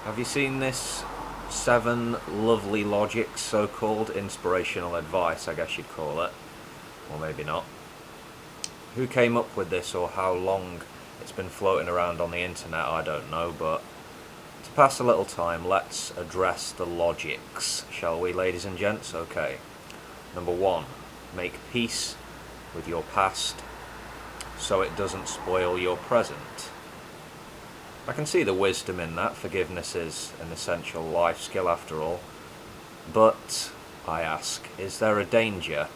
Have you seen this 7 lovely logics, so-called inspirational advice, I guess you'd call it? Or maybe not. Who came up with this or how long it's been floating around on the internet, I don't know, but to pass a little time, let's address the logics, shall we, ladies and gents? Okay. Number 1, make peace with your past so it doesn't spoil your present. I can see the wisdom in that. Forgiveness is an essential life skill after all. But, I ask, is there a danger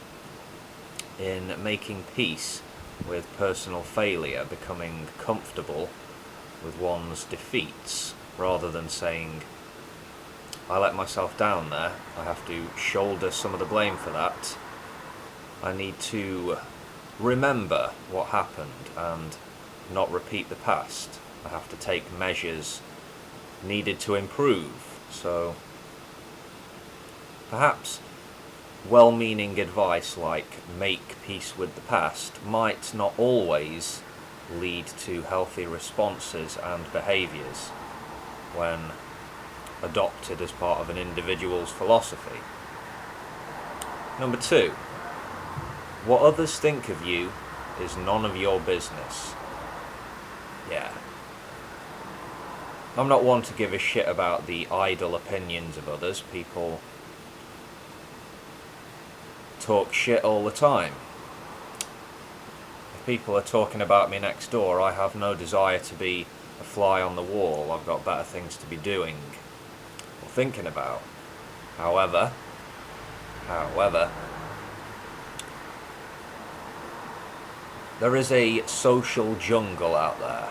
in making peace with personal failure, becoming comfortable with one's defeats, rather than saying, I let myself down there, I have to shoulder some of the blame for that, I need to remember what happened and not repeat the past. I have to take measures needed to improve. So perhaps well-meaning advice like make peace with the past might not always lead to healthy responses and behaviours when adopted as part of an individual's philosophy. Number 2, what others think of you is none of your business. Yeah. I'm not one to give a shit about the idle opinions of others. People talk shit all the time. If people are talking about me next door, I have no desire to be a fly on the wall. I've got better things to be doing or thinking about. However, there is a social jungle out there.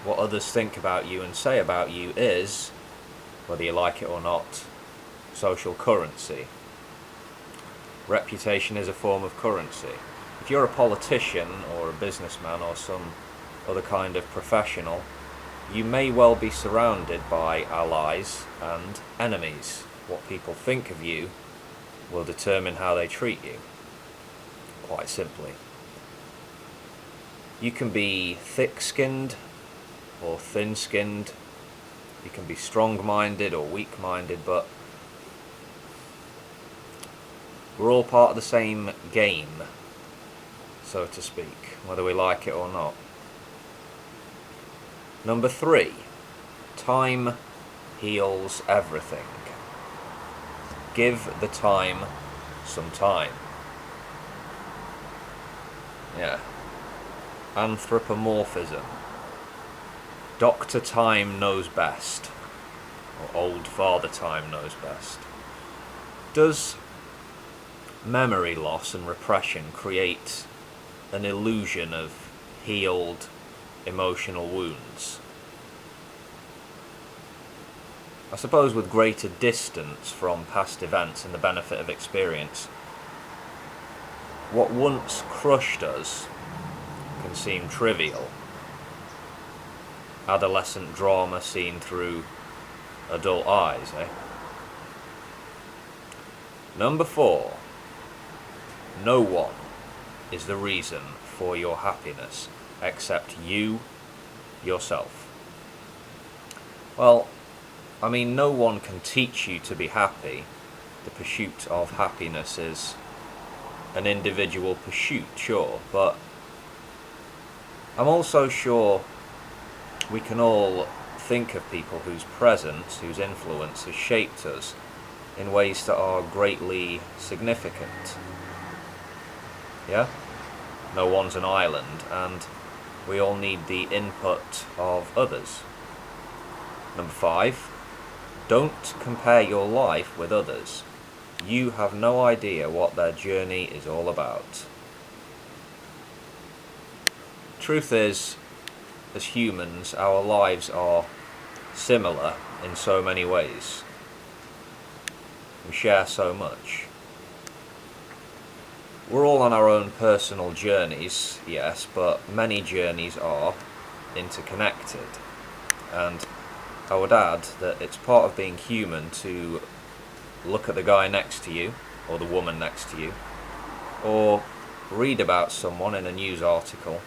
What others think about you and say about you is, whether you like it or not, social currency. Reputation is a form of currency. If you're a politician or a businessman or some other kind of professional, you may well be surrounded by allies and enemies. What people think of you will determine how they treat you, quite simply. You can be thick-skinned or thin-skinned, you can be strong-minded or weak-minded, but we're all part of the same game, so to speak, whether we like it or not. Number 3, time heals everything. Give the time some time. Yeah. Anthropomorphism. Dr. Time knows best, or Old Father Time knows best. Does memory loss and repression create an illusion of healed emotional wounds? I suppose with greater distance from past events and the benefit of experience, what once crushed us can seem trivial. Adolescent drama seen through adult eyes, eh? Number 4, no one is the reason for your happiness except you, yourself. Well, I mean, no one can teach you to be happy. The pursuit of happiness is an individual pursuit, sure, but I'm also sure we can all think of people whose presence, whose influence has shaped us in ways that are greatly significant. Yeah? No one's an island, and we all need the input of others. Number 5, don't compare your life with others. You have no idea what their journey is all about. Truth is, as humans, our lives are similar in so many ways. We share so much. We're all on our own personal journeys, yes, but many journeys are interconnected. And I would add that it's part of being human to look at the guy next to you, or the woman next to you, or read about someone in a news article,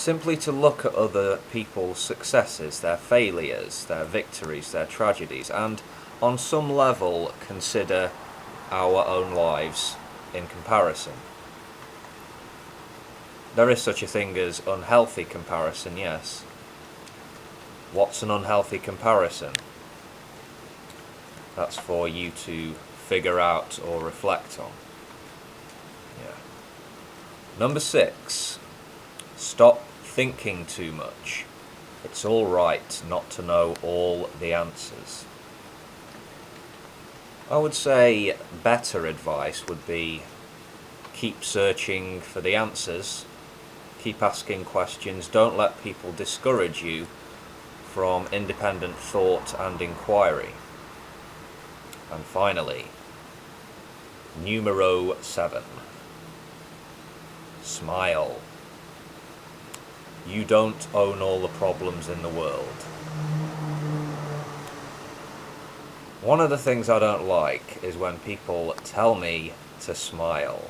simply to look at other people's successes, their failures, their victories, their tragedies, and on some level consider our own lives in comparison. There is such a thing as unhealthy comparison, yes. What's an unhealthy comparison? That's for you to figure out or reflect on. Yeah. Number 6. Stop thinking too much. It's all right not to know all the answers. I would say better advice would be keep searching for the answers, keep asking questions, don't let people discourage you from independent thought and inquiry. And finally, numero 7. Smile. You don't own all the problems in the world. One of the things I don't like is when people tell me to smile.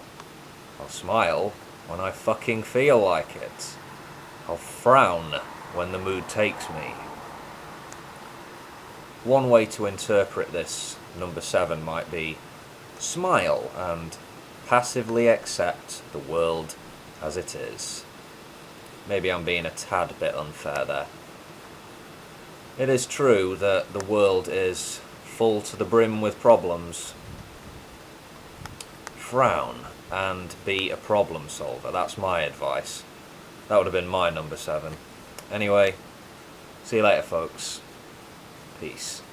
I'll smile when I fucking feel like it. I'll frown when the mood takes me. One way to interpret this number 7 might be smile and passively accept the world as it is. Maybe I'm being a tad bit unfair there. It is true that the world is full to the brim with problems. Frown and be a problem solver. That's my advice. That would have been my number 7. Anyway, see you later, folks. Peace.